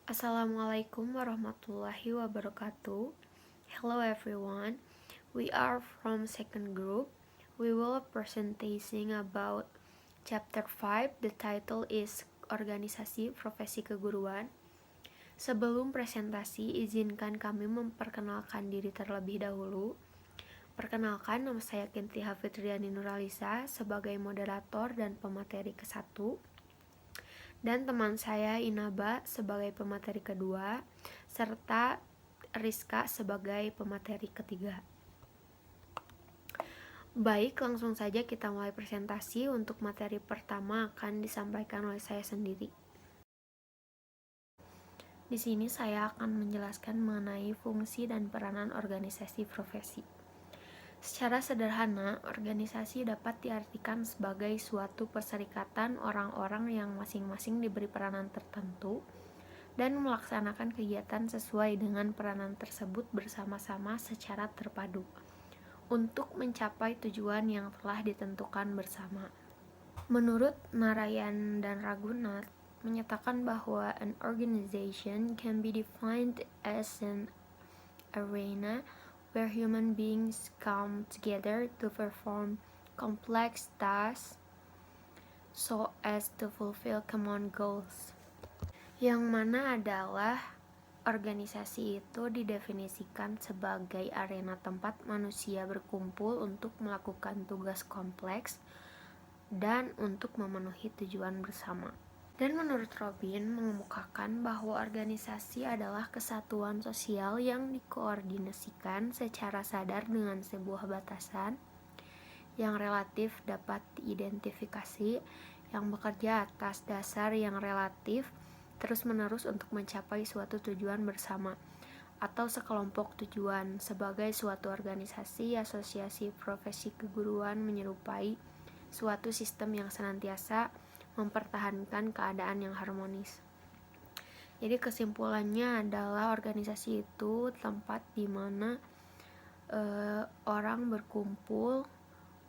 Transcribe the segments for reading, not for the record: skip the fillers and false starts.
Assalamualaikum warahmatullahi wabarakatuh. Hello everyone. We are from second group. We will presenting about chapter 5. The title is Organisasi Profesi Keguruan. Sebelum presentasi, izinkan kami memperkenalkan diri terlebih dahulu. Perkenalkan, nama saya Kintiha Fitriani Nuralisa sebagai moderator dan pemateri ke-1. Dan teman saya Inaba sebagai pemateri kedua, serta Rizka sebagai pemateri ketiga. Baik, langsung saja kita mulai presentasi. Untuk materi pertama akan disampaikan oleh saya sendiri. Di sini saya akan menjelaskan mengenai fungsi dan peranan organisasi profesi. Secara sederhana, organisasi dapat diartikan sebagai suatu perserikatan orang-orang yang masing-masing diberi peranan tertentu dan melaksanakan kegiatan sesuai dengan peranan tersebut bersama-sama secara terpadu untuk mencapai tujuan yang telah ditentukan bersama. Menurut Narayan dan Ragunath, menyatakan bahwa an organization can be defined as an arena where human beings come together to perform complex tasks so as to fulfill common goals. Yang mana adalah organisasi itu didefinisikan sebagai arena tempat manusia berkumpul untuk melakukan tugas kompleks dan untuk memenuhi tujuan bersama. Dan menurut Robin mengemukakan bahwa organisasi adalah kesatuan sosial yang dikoordinasikan secara sadar dengan sebuah batasan yang relatif dapat diidentifikasi, yang bekerja atas dasar yang relatif terus-menerus untuk mencapai suatu tujuan bersama atau sekelompok tujuan. Sebagai suatu organisasi, asosiasi profesi keguruan menyerupai suatu sistem yang senantiasa mempertahankan keadaan yang harmonis. Jadi kesimpulannya adalah organisasi itu tempat di mana orang berkumpul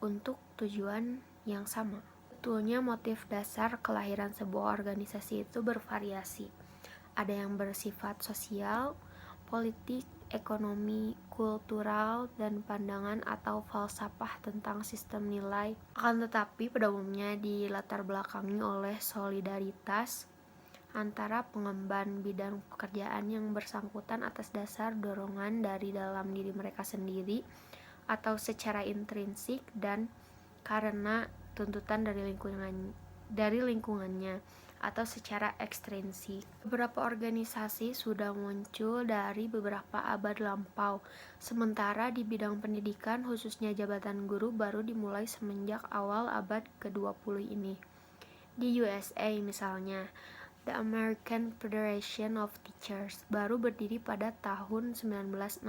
untuk tujuan yang sama. Sebetulnya motif dasar kelahiran sebuah organisasi itu bervariasi. Ada yang bersifat sosial, politik, ekonomi, kultural, dan pandangan atau falsafah tentang sistem nilai. Akan tetapi pada umumnya dilatar belakangi oleh solidaritas antara pengemban bidang pekerjaan yang bersangkutan atas dasar dorongan dari dalam diri mereka sendiri atau secara intrinsik dan karena tuntutan dari lingkungannya atau secara ekstrinsik. Beberapa organisasi sudah muncul dari beberapa abad lampau, sementara di bidang pendidikan khususnya jabatan guru baru dimulai semenjak awal abad ke-20 ini. Di USA misalnya, The American Federation of Teachers baru berdiri pada tahun 1916.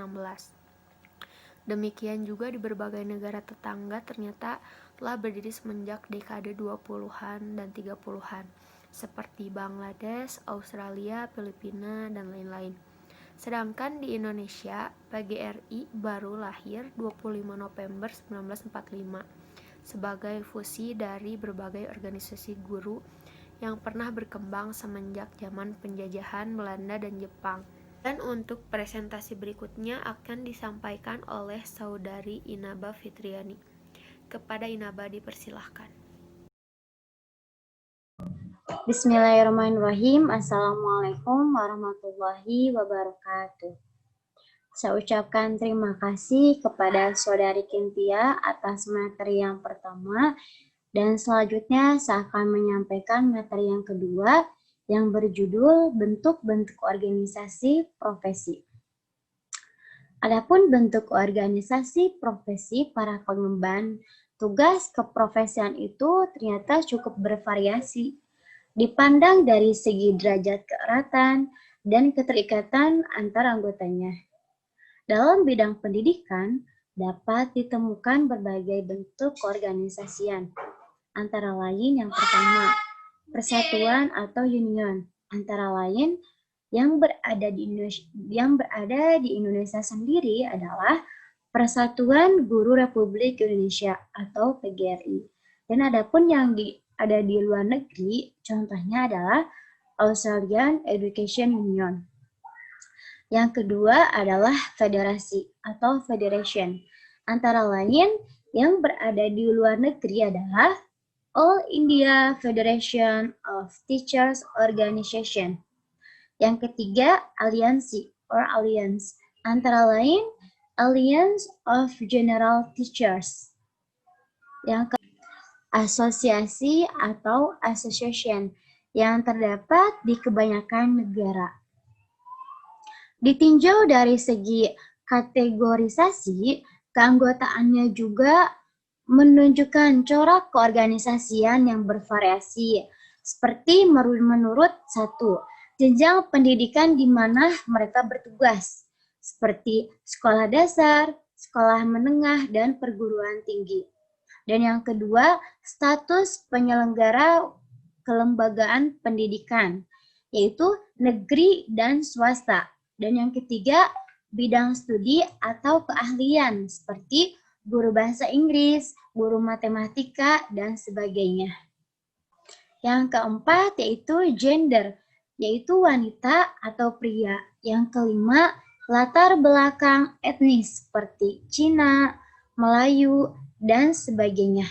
Demikian juga di berbagai negara tetangga ternyata telah berdiri semenjak dekade 20-an dan 30-an, seperti Bangladesh, Australia, Filipina, dan lain-lain. Sedangkan di Indonesia, PGRI baru lahir 25 November 1945 sebagai fusi dari berbagai organisasi guru yang pernah berkembang semenjak zaman penjajahan Belanda dan Jepang. Dan untuk presentasi berikutnya akan disampaikan oleh Saudari Inaba Fitriani. Kepada Inaba dipersilahkan. Bismillahirrahmanirrahim. Assalamualaikum warahmatullahi wabarakatuh. Saya ucapkan terima kasih kepada Saudari Kintia atas materi yang pertama, dan selanjutnya saya akan menyampaikan materi yang kedua yang berjudul bentuk-bentuk organisasi profesi. Adapun bentuk organisasi profesi para pengemban tugas keprofesian itu ternyata cukup bervariasi. Dipandang dari segi derajat keeratan dan keterikatan antar anggotanya. Dalam bidang pendidikan, dapat ditemukan berbagai bentuk keorganisasian. Antara lain yang pertama, persatuan atau union. Antara lain yang berada di Indonesia sendiri adalah Persatuan Guru Republik Indonesia atau PGRI. Dan adapun yang ada di luar negeri, contohnya adalah Australian Education Union. Yang kedua adalah federasi atau federation. Antara lain yang berada di luar negeri adalah All India Federation of Teachers Organization. Yang ketiga, aliansi or alliance. Antara lain Alliance of General Teachers. Yang asosiasi atau association yang terdapat di kebanyakan negara. Ditinjau dari segi kategorisasi, keanggotaannya juga menunjukkan corak keorganisasian yang bervariasi, seperti menurut satu, jenjang pendidikan di mana mereka bertugas, seperti sekolah dasar, sekolah menengah, dan perguruan tinggi. Dan yang kedua, status penyelenggara kelembagaan pendidikan, yaitu negeri dan swasta. Dan yang ketiga, bidang studi atau keahlian seperti guru bahasa Inggris, guru matematika, dan sebagainya. Yang keempat yaitu gender, yaitu wanita atau pria. Yang kelima, latar belakang etnis seperti Cina, Melayu, dan sebagainya.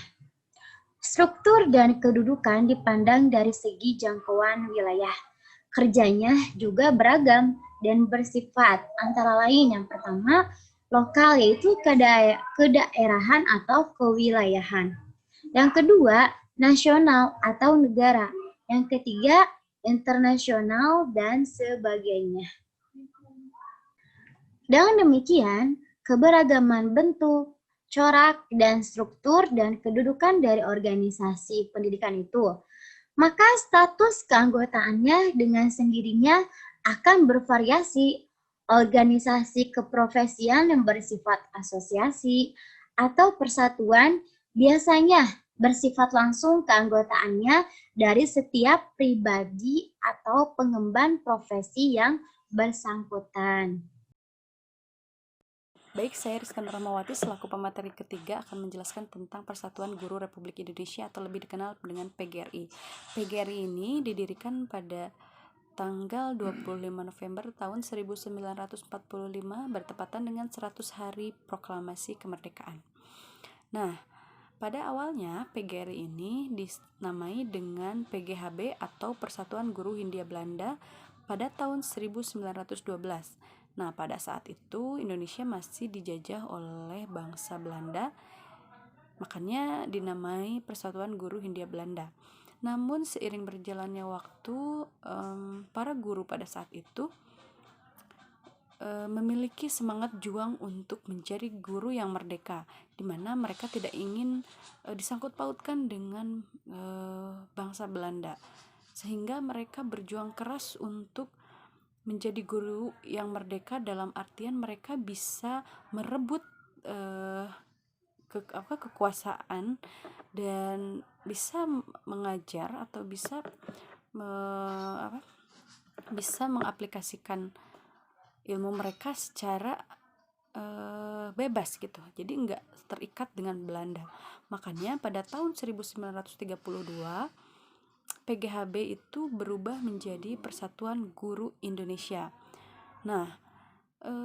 Struktur dan kedudukan dipandang dari segi jangkauan wilayah. Kerjanya juga beragam dan bersifat antara lain yang pertama lokal yaitu kedaerahan atau kewilayahan. Yang kedua nasional atau negara. Yang ketiga internasional dan sebagainya. Dengan demikian keberagaman bentuk, corak, dan struktur dan kedudukan dari organisasi pendidikan itu, maka status keanggotaannya dengan sendirinya akan bervariasi. Organisasi keprofesian yang bersifat asosiasi atau persatuan biasanya bersifat langsung keanggotaannya dari setiap pribadi atau pengemban profesi yang bersangkutan. Baik, saya Rizka Rahmawati selaku pemateri ketiga akan menjelaskan tentang Persatuan Guru Republik Indonesia atau lebih dikenal dengan PGRI. PGRI ini didirikan pada tanggal 25 November tahun 1945 bertepatan dengan 100 hari proklamasi kemerdekaan. Nah, pada awalnya PGRI ini dinamai dengan PGHB atau Persatuan Guru Hindia Belanda pada tahun 1912. Nah, pada saat itu Indonesia masih dijajah oleh bangsa Belanda, makanya dinamai Persatuan Guru Hindia Belanda. Namun seiring berjalannya waktu, para guru pada saat itu memiliki semangat juang untuk menjadi guru yang merdeka, di mana mereka tidak ingin disangkut pautkan dengan bangsa Belanda, sehingga mereka berjuang keras untuk menjadi guru yang merdeka dalam artian mereka bisa merebut kekuasaan dan bisa mengajar atau bisa mengaplikasikan ilmu mereka secara bebas gitu. Jadi nggak terikat dengan Belanda. Makanya pada tahun 1932 PGHB itu berubah menjadi Persatuan Guru Indonesia. Nah,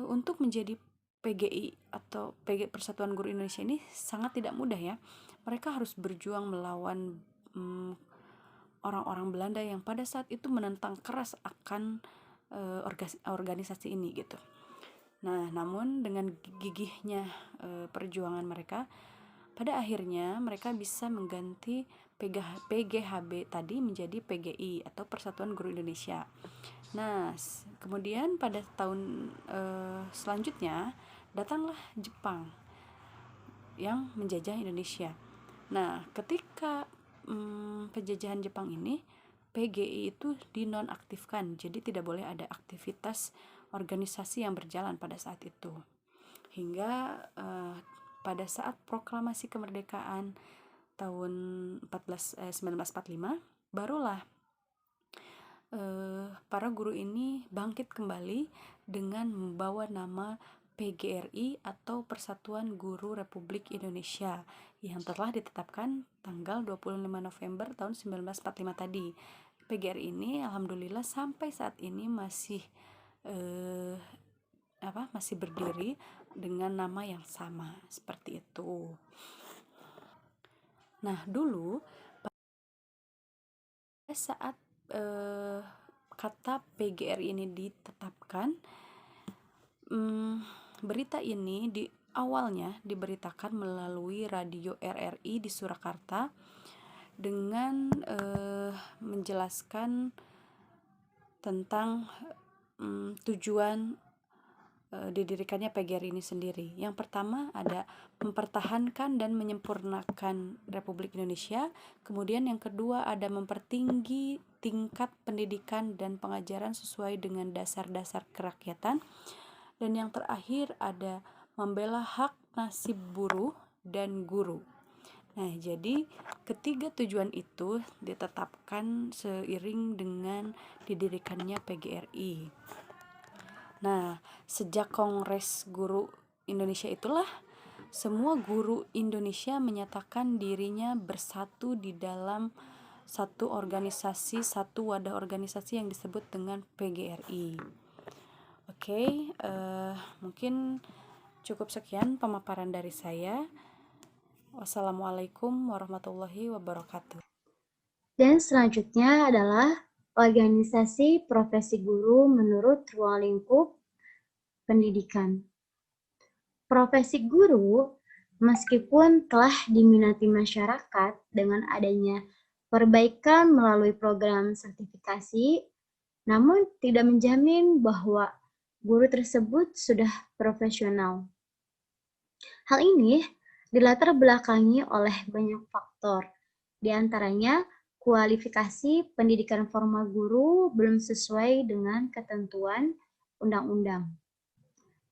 untuk menjadi PGI atau Persatuan Guru Indonesia ini sangat tidak mudah ya. Mereka harus berjuang melawan orang-orang Belanda yang pada saat itu menentang keras akan organisasi ini gitu. Nah, namun dengan gigihnya perjuangan mereka, pada akhirnya mereka bisa mengganti PGHB tadi menjadi PGI atau Persatuan Guru Indonesia. Nah, kemudian pada tahun selanjutnya datanglah Jepang yang menjajah Indonesia. Nah, ketika penjajahan Jepang ini, PGI itu dinonaktifkan, jadi tidak boleh ada aktivitas organisasi yang berjalan pada saat itu. Hingga pada saat proklamasi kemerdekaan tahun 1945, barulah para guru ini bangkit kembali dengan membawa nama PGRI atau Persatuan Guru Republik Indonesia yang telah ditetapkan tanggal 25 November tahun 1945 tadi. PGRI ini alhamdulillah sampai saat ini masih masih berdiri dengan nama yang sama seperti itu. Nah, dulu pada saat kata PGRI ini ditetapkan, berita ini awalnya diberitakan melalui radio RRI di Surakarta dengan menjelaskan tentang tujuan didirikannya PGRI ini sendiri. Yang pertama ada mempertahankan dan menyempurnakan Republik Indonesia. Kemudian yang kedua ada mempertinggi tingkat pendidikan dan pengajaran sesuai dengan dasar-dasar kerakyatan. Dan yang terakhir ada membela hak nasib buruh dan guru. Nah, jadi ketiga tujuan itu ditetapkan seiring dengan didirikannya PGRI. Nah, sejak Kongres Guru Indonesia itulah semua guru Indonesia menyatakan dirinya bersatu di dalam satu organisasi, satu wadah organisasi yang disebut dengan PGRI. Oke, mungkin cukup sekian pemaparan dari saya. Wassalamualaikum warahmatullahi wabarakatuh. Dan selanjutnya adalah organisasi profesi guru menurut ruang lingkup pendidikan. Profesi guru, meskipun telah diminati masyarakat dengan adanya perbaikan melalui program sertifikasi, namun tidak menjamin bahwa guru tersebut sudah profesional. Hal ini dilatar belakangi oleh banyak faktor, di antaranya kualifikasi pendidikan formal guru belum sesuai dengan ketentuan undang-undang.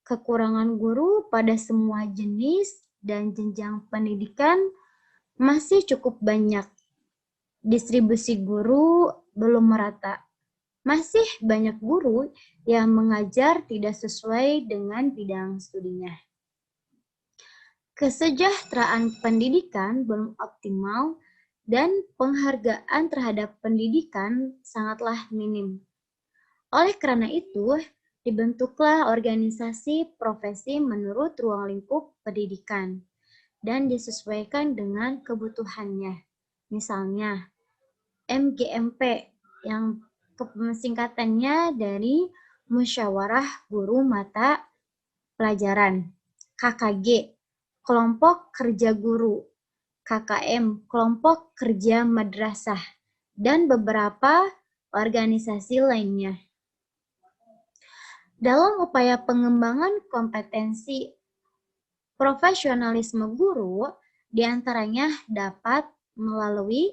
Kekurangan guru pada semua jenis dan jenjang pendidikan masih cukup banyak. Distribusi guru belum merata. Masih banyak guru yang mengajar tidak sesuai dengan bidang studinya. Kesejahteraan pendidikan belum optimal dan penghargaan terhadap pendidikan sangatlah minim. Oleh karena itu, dibentuklah organisasi profesi menurut ruang lingkup pendidikan dan disesuaikan dengan kebutuhannya. Misalnya, MGMP yang singkatannya dari Musyawarah Guru Mata Pelajaran, KKG, Kelompok Kerja Guru, KKM, Kelompok Kerja Madrasah, dan beberapa organisasi lainnya. Dalam upaya pengembangan kompetensi profesionalisme guru, diantaranya dapat melalui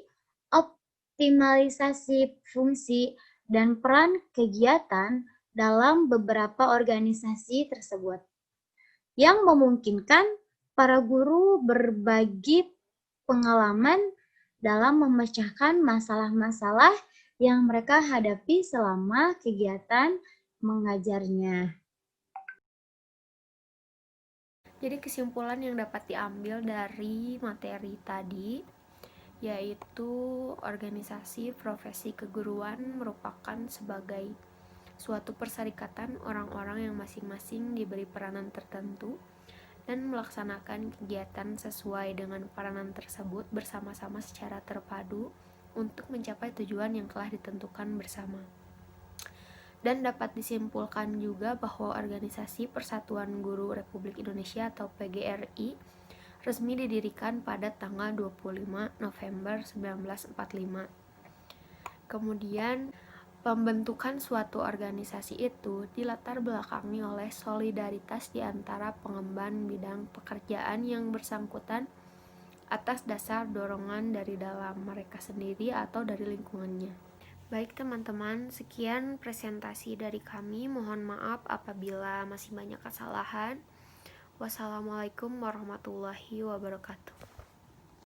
optimalisasi fungsi dan peran kegiatan dalam beberapa organisasi tersebut, yang memungkinkan para guru berbagi pengalaman dalam memecahkan masalah-masalah yang mereka hadapi selama kegiatan mengajarnya. Jadi kesimpulan yang dapat diambil dari materi tadi yaitu organisasi profesi keguruan merupakan sebagai suatu perserikatan orang-orang yang masing-masing diberi peranan tertentu dan melaksanakan kegiatan sesuai dengan peranan tersebut bersama-sama secara terpadu untuk mencapai tujuan yang telah ditentukan bersama. Dan dapat disimpulkan juga bahwa Organisasi Persatuan Guru Republik Indonesia atau PGRI resmi didirikan pada tanggal 25 November 1945. Kemudian pembentukan suatu organisasi itu dilatar belakangi oleh solidaritas di antara pengemban bidang pekerjaan yang bersangkutan atas dasar dorongan dari dalam mereka sendiri atau dari lingkungannya. Baik teman-teman, sekian presentasi dari kami. Mohon maaf apabila masih banyak kesalahan. Wassalamualaikum warahmatullahi wabarakatuh.